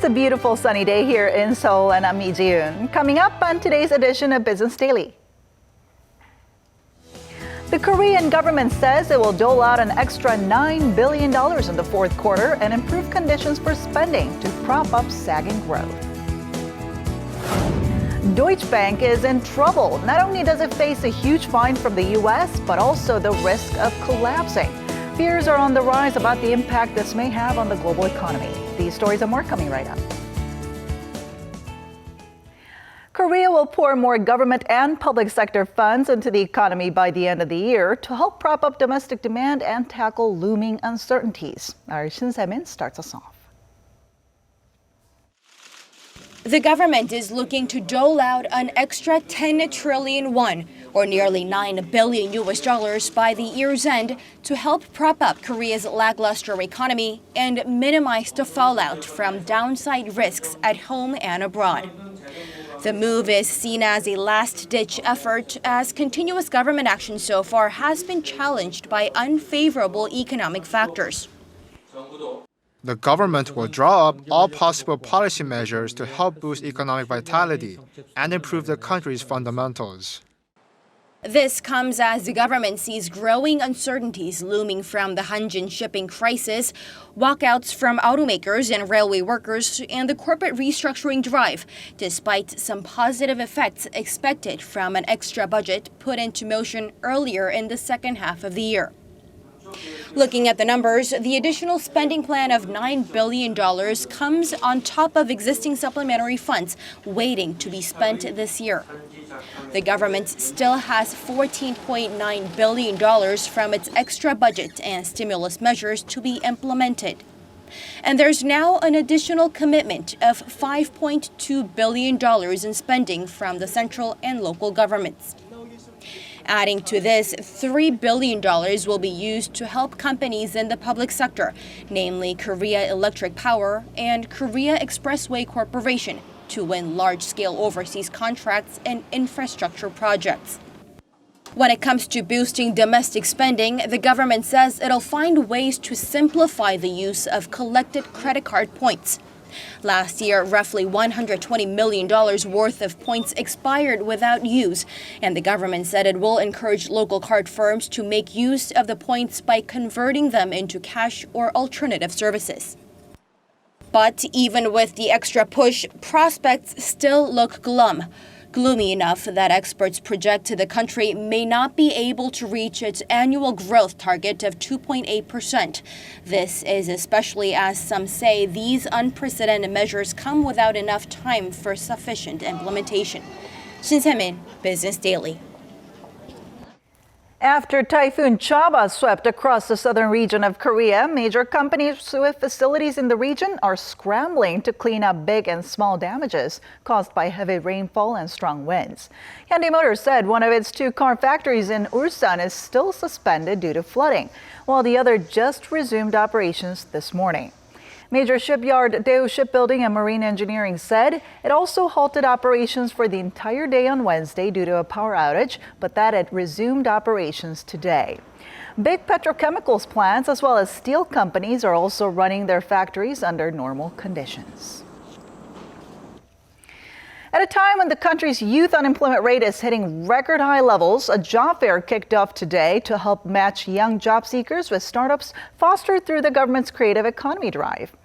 It's a beautiful sunny day here in Seoul, and I'm Lee Ji-yoon. Coming up on today's edition of Business Daily. The Korean government says it will dole out an extra $9 billion in the fourth quarter and improve conditions for spending to prop up sagging growth. Deutsche Bank is in trouble. Not only does it face a huge fine from the U.S., but also the risk of collapsing. Fears are on the rise about the impact this may have on the global economy. These stories and more coming right up. Korea will pour more government and public sector funds into the economy by the end of the year to help prop up domestic demand and tackle looming uncertainties. Our Shin Se-min starts us off. The government is looking to dole out an extra 10 trillion won, or nearly $9 billion by the year's end, to help prop up Korea's lackluster economy and minimize the fallout from downside risks at home and abroad. The move is seen as a last-ditch effort, as continuous government action so far has been challenged by unfavorable economic factors. The government will draw up all possible policy measures to help boost economic vitality and improve the country's fundamentals. This comes as the government sees growing uncertainties looming from the Hanjin shipping crisis, walkouts from automakers and railway workers, and the corporate restructuring drive, despite some positive effects expected from an extra budget put into motion earlier in the second half of the year. Looking at the numbers, the additional spending plan of $9 billion comes on top of existing supplementary funds waiting to be spent this year. The government still has $14.9 billion from its extra budget and stimulus measures to be implemented. And there's now an additional commitment of $5.2 billion in spending from the central and local governments. Adding to this, $3 billion will be used to help companies in the public sector, namely Korea Electric Power and Korea Expressway Corporation, to win large-scale overseas contracts and infrastructure projects. When it comes to boosting domestic spending, the government says it'll find ways to simplify the use of collected credit card points. Last year, roughly $120 million worth of points expired without use, and the government said it will encourage local card firms to make use of the points by converting them into cash or alternative services. But even with the extra push, prospects still look gloomy enough that experts project the country may not be able to reach its annual growth target of 2.8%. This is especially as some say these unprecedented measures come without enough time for sufficient implementation. Shin Se-min, Business Daily. After Typhoon Chaba swept across the southern region of Korea, major companies with facilities in the region are scrambling to clean up big and small damages caused by heavy rainfall and strong winds. Hyundai Motor said one of its two car factories in Ulsan is still suspended due to flooding, while the other just resumed operations this morning. Major shipyard Daewoo Shipbuilding and Marine Engineering said it also halted operations for the entire day on Wednesday due to a power outage, but that it resumed operations today. Big petrochemicals plants as well as steel companies are also running their factories under normal conditions. At a time when the country's youth unemployment rate is hitting record high levels, a job fair kicked off today to help match young job seekers with startups fostered through the government's creative economy drive.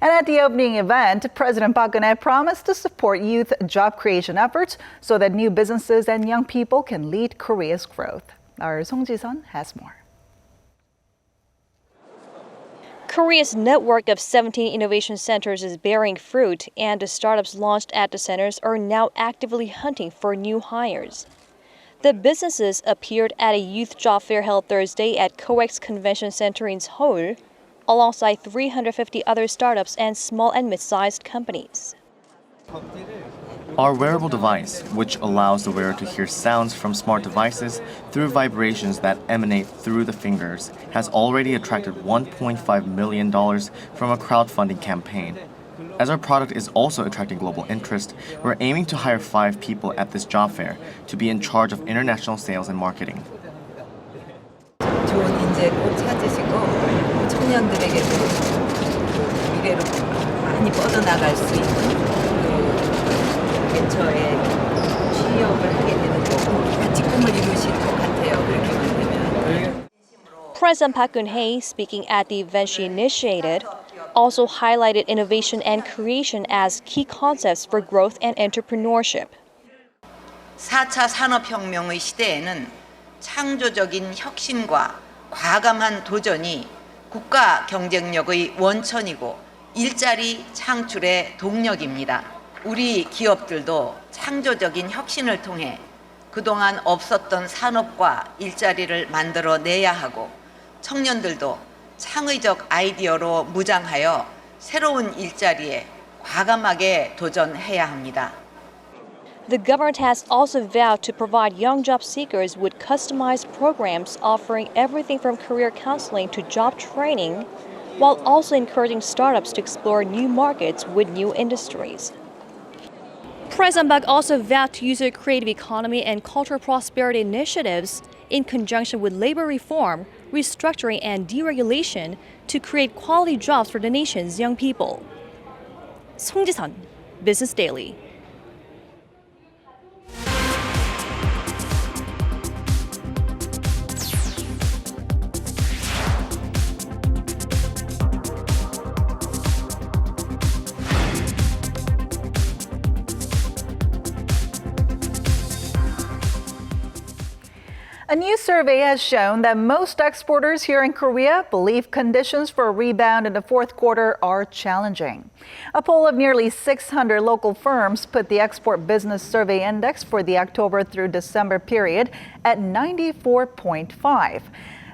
And at the opening event, President Park Geun-hye promised to support youth job creation efforts so that new businesses and young people can lead Korea's growth. Our Song Ji-sun has more. Korea's network of 17 innovation centers is bearing fruit, and the startups launched at the centers are now actively hunting for new hires. The businesses appeared at a youth job fair held Thursday at COEX Convention Center in Seoul, alongside 350 other startups and small and mid-sized companies. Our wearable device, which allows the wearer to hear sounds from smart devices through vibrations that emanate through the fingers, has already attracted $1.5 million from a crowdfunding campaign. As our product is also attracting global interest, we're aiming to hire 5 people at this job fair to be in charge of international sales and marketing. 좋은 인재 꼭 찾으시고 청년들에게도 미래로 많이 뻗어나갈 수 있는 그 벤처에 취업을 하게 되는 거고 같이 꿈을 이루실 것 같아요. 그렇게만 되면. President Park Geun-hye, speaking at the event she initiated, also highlighted innovation and creation as key concepts for growth and entrepreneurship. 4차 산업혁명의 시대에는 창조적인 혁신과 과감한 도전이 국가 경쟁력의 원천이고 일자리 창출의 동력입니다. 우리 기업들도 창조적인 혁신을 통해 그동안 없었던 산업과 일자리를 만들어내야 하고 청년들도 창의적 아이디어로 무장하여 새로운 일자리에 과감하게 도전해야 합니다. The government has also vowed to provide young job seekers with customized programs offering everything from career counseling to job training, while also encouraging startups to explore new markets with new industries. President Park also vowed to use the creative economy and cultural prosperity initiatives in conjunction with labor reform, restructuring, and deregulation to create quality jobs for the nation's young people. 송지선, Business Daily. A new survey has shown that most exporters here in Korea believe conditions for a rebound in the fourth quarter are challenging. A poll of nearly 600 local firms put the Export Business Survey Index for the October through December period at 94.5.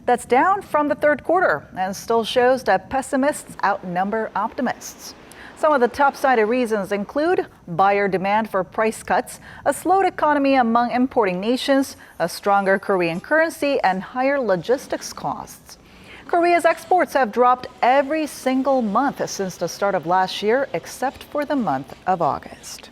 That's down from the third quarter and still shows that pessimists outnumber optimists. Some of the top-cited reasons include buyer demand for price cuts, a slowed economy among importing nations, a stronger Korean currency, and higher logistics costs. Korea's exports have dropped every single month since the start of last year, except for the month of August.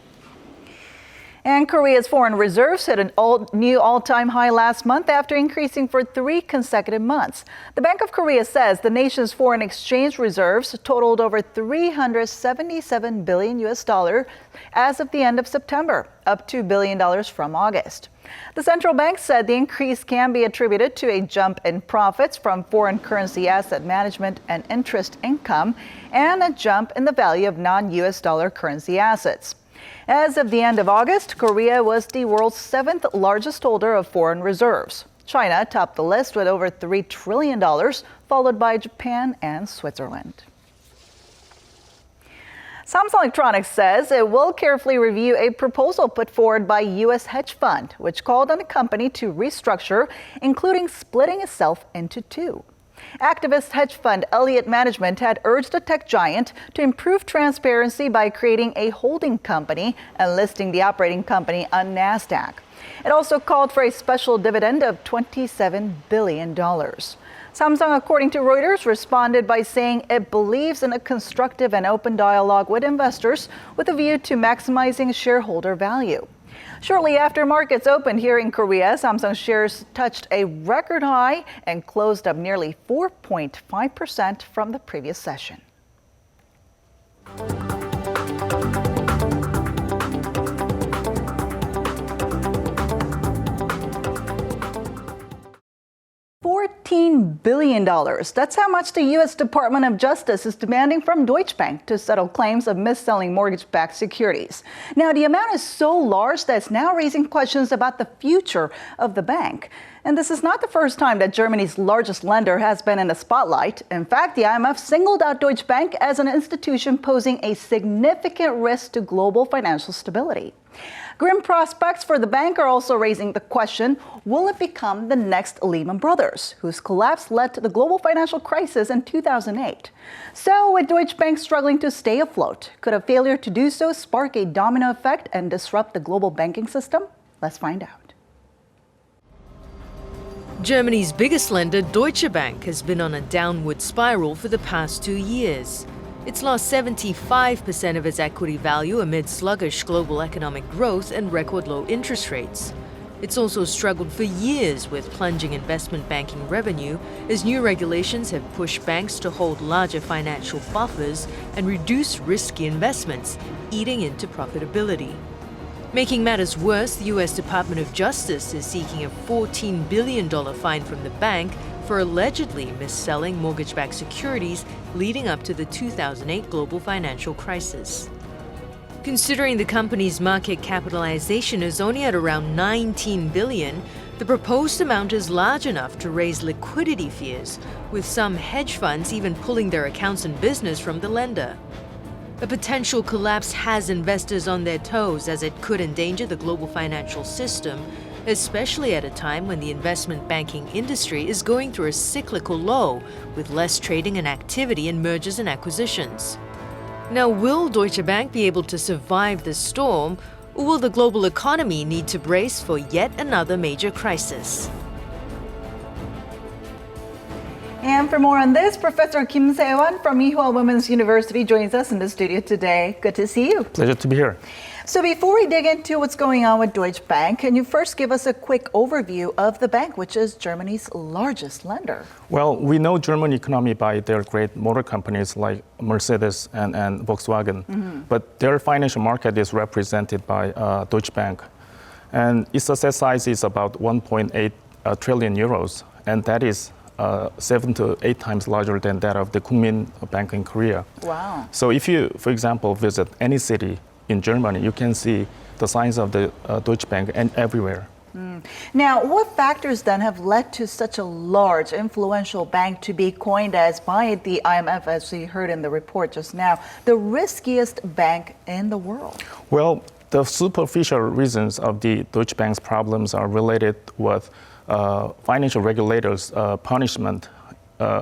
And Korea's foreign reserves hit a new all-time high last month after increasing for 3 consecutive months. The Bank of Korea says the nation's foreign exchange reserves totaled over $377 billion as of the end of September, up $2 billion from August. The central bank said the increase can be attributed to a jump in profits from foreign currency asset management and interest income, and a jump in the value of non-US dollar currency assets. As of the end of August, Korea was the world's 7th largest holder of foreign reserves. China topped the list with over $3 trillion, followed by Japan and Switzerland. Samsung Electronics says it will carefully review a proposal put forward by U.S. hedge fund, which called on the company to restructure, including splitting itself into two. Activist hedge fund Elliott Management had urged the tech giant to improve transparency by creating a holding company and listing the operating company on NASDAQ. It also called for a special dividend of $27 billion. Samsung, according to Reuters, responded by saying it believes in a constructive and open dialogue with investors with a view to maximizing shareholder value. Shortly after markets opened here in Korea, Samsung shares touched a record high and closed up nearly 4.5% from the previous session. $14 billion. That's how much the U.S. Department of Justice is demanding from Deutsche Bank to settle claims of misselling mortgage-backed securities. Now, the amount is so large that it's now raising questions about the future of the bank. And this is not the first time that Germany's largest lender has been in the spotlight. In fact, the IMF singled out Deutsche Bank as an institution posing a significant risk to global financial stability. Grim prospects for the bank are also raising the question, will it become the next Lehman Brothers, whose collapse led to the global financial crisis in 2008? So, with Deutsche Bank struggling to stay afloat, could a failure to do so spark a domino effect and disrupt the global banking system? Let's find out. Germany's biggest lender, Deutsche Bank, has been on a downward spiral for the past 2 years. It's lost 75% of its equity value amid sluggish global economic growth and record low interest rates. It's also struggled for years with plunging investment banking revenue as new regulations have pushed banks to hold larger financial buffers and reduce risky investments, eating into profitability. Making matters worse, the U.S. Department of Justice is seeking a $14 billion fine from the bank for allegedly misselling mortgage-backed securities leading up to the 2008 global financial crisis. Considering the company's market capitalization is only at around $19 billion, the proposed amount is large enough to raise liquidity fears, with some hedge funds even pulling their accounts and business from the lender. A potential collapse has investors on their toes as it could endanger the global financial system, especially at a time when the investment banking industry is going through a cyclical low with less trading and activity in mergers and acquisitions. Now, will Deutsche Bank be able to survive the storm, or will the global economy need to brace for yet another major crisis? And for more on this, Professor Kim Se-won from Ewha Women's University joins us in the studio today. Good to see you. Pleasure to be here. So before we dig into what's going on with Deutsche Bank, can you first give us a quick overview of the bank, which is Germany's largest lender? Well, we know German economy by their great motor companies like Mercedes and Volkswagen, but their financial market is represented by Deutsche Bank. And its asset size is about 1.8 trillion euros, and that is 7 to 8 times larger than that of the Kookmin Bank in Korea. Wow. So if you, for example, visit any city in Germany, you can see the signs of the Deutsche Bank and everywhere. Now, what factors then have led to such a large, influential bank to be coined as, by the IMF, as we heard in the report just now, the riskiest bank in the world? Well, the superficial reasons of the Deutsche Bank's problems are related with financial regulators' punishment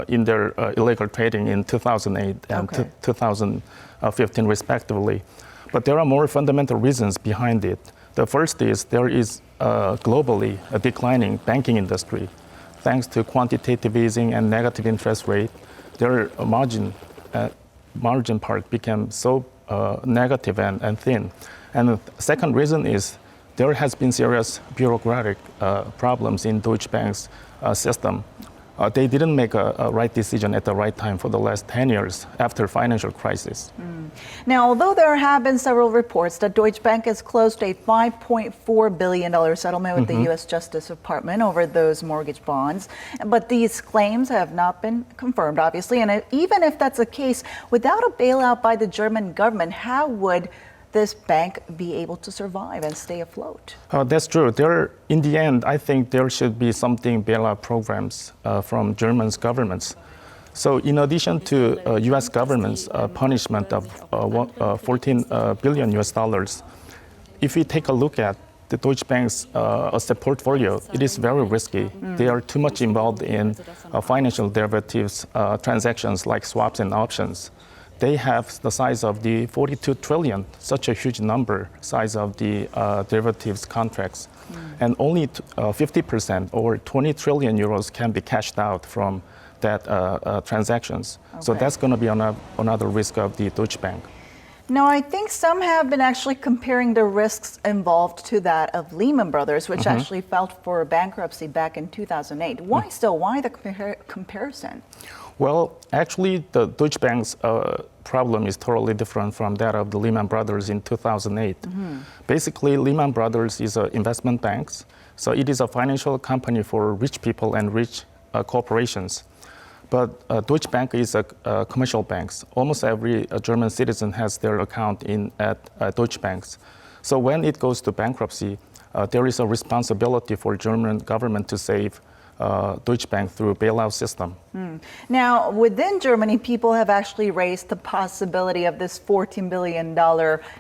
in their illegal trading in 2008 and 2015, respectively. But there are more fundamental reasons behind it. The first is there is globally a declining banking industry. Thanks to quantitative easing and negative interest rate, their margin part became so negative and thin. And the second reason is there has been serious bureaucratic problems in Deutsche Bank's system. They didn't make a right decision at the right time for the last 10 years after financial crisis. Now, although there have been several reports that Deutsche Bank has closed a $5.4 billion settlement with the U.S. Justice Department over those mortgage bonds, but these claims have not been confirmed, obviously. And even if that's the case, without a bailout by the German government, how would this bank be able to survive and stay afloat? That's true. In the end, I think there should be something bailout programs from German governments. So in addition to U.S. government's punishment of $14 billion US dollars, if we take a look at the Deutsche Bank's asset portfolio, it is very risky. They are too much involved in financial derivatives transactions like swaps and options. They have the size of the 42 trillion, such a huge number, size of the derivatives contracts. And only 50% or 20 trillion euros can be cashed out from that transactions. So that's going to be another risk of the Deutsche Bank. Now, I think some have been actually comparing the risks involved to that of Lehman Brothers, which actually filed for bankruptcy back in 2008. Why so? Why the comparison? Well, actually, the Deutsche Bank's problem is totally different from that of the Lehman Brothers in 2008. Basically, Lehman Brothers is an investment bank, so it is a financial company for rich people and rich corporations. But Deutsche Bank is a commercial bank. Almost every German citizen has their account at Deutsche Banks. So when it goes to bankruptcy, there is a responsibility for German government to save Deutsche Bank through bailout system. Now, within Germany, people have actually raised the possibility of this $14 billion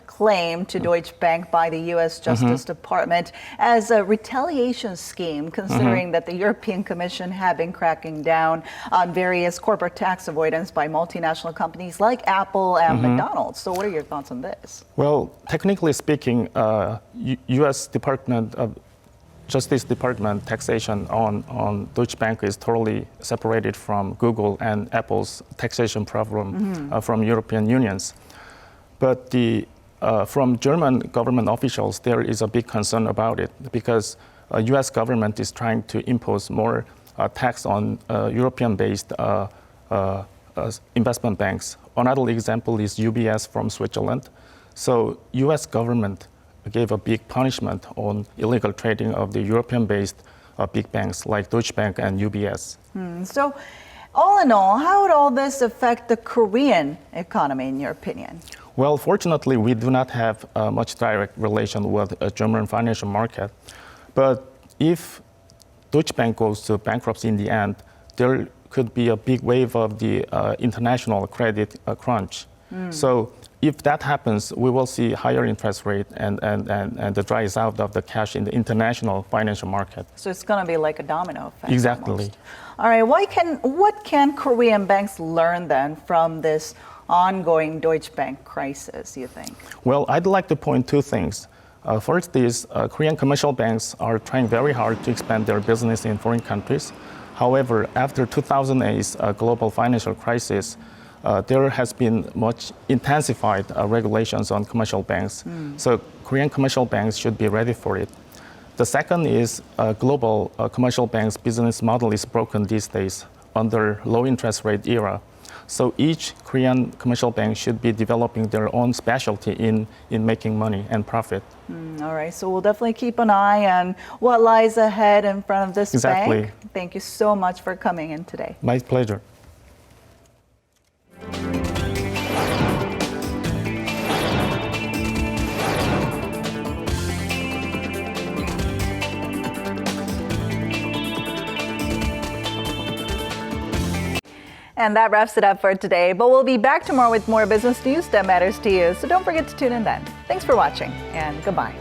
claim to Deutsche Bank by the U.S. Justice Department as a retaliation scheme, considering that the European Commission had been cracking down on various corporate tax avoidance by multinational companies like Apple and McDonald's. So what are your thoughts on this? Well, technically speaking, U.S. Justice Department taxation on Deutsche Bank is totally separated from Google and Apple's taxation problem from European unions. But from German government officials, there is a big concern about it because U.S. government is trying to impose more tax on European-based investment banks. Another example is UBS from Switzerland. So U.S. government gave a big punishment on illegal trading of the European-based big banks like Deutsche Bank and UBS. So all in all, how would all this affect the Korean economy, in your opinion? Well, fortunately, we do not have much direct relation with the German financial market. But if Deutsche Bank goes to bankruptcy in the end, there could be a big wave of the international credit crunch. So if that happens, we will see higher interest rate and the dries out of the cash in the international financial market. So it's going to be like a domino effect. Exactly. Almost. All right, what can Korean banks learn then from this ongoing Deutsche Bank crisis, you think? Well, I'd like to point two things. First is Korean commercial banks are trying very hard to expand their business in foreign countries. However, after 2008's global financial crisis, there has been much intensified regulations on commercial banks. So Korean commercial banks should be ready for it. The second is global commercial banks' business model is broken these days under low interest rate era. So each Korean commercial bank should be developing their own specialty in making money and profit. All right, so we'll definitely keep an eye on what lies ahead in front of this bank. Thank you so much for coming in today. My pleasure. And that wraps it up for today. But we'll be back tomorrow with more business news that matters to you. So don't forget to tune in then. Thanks for watching and goodbye.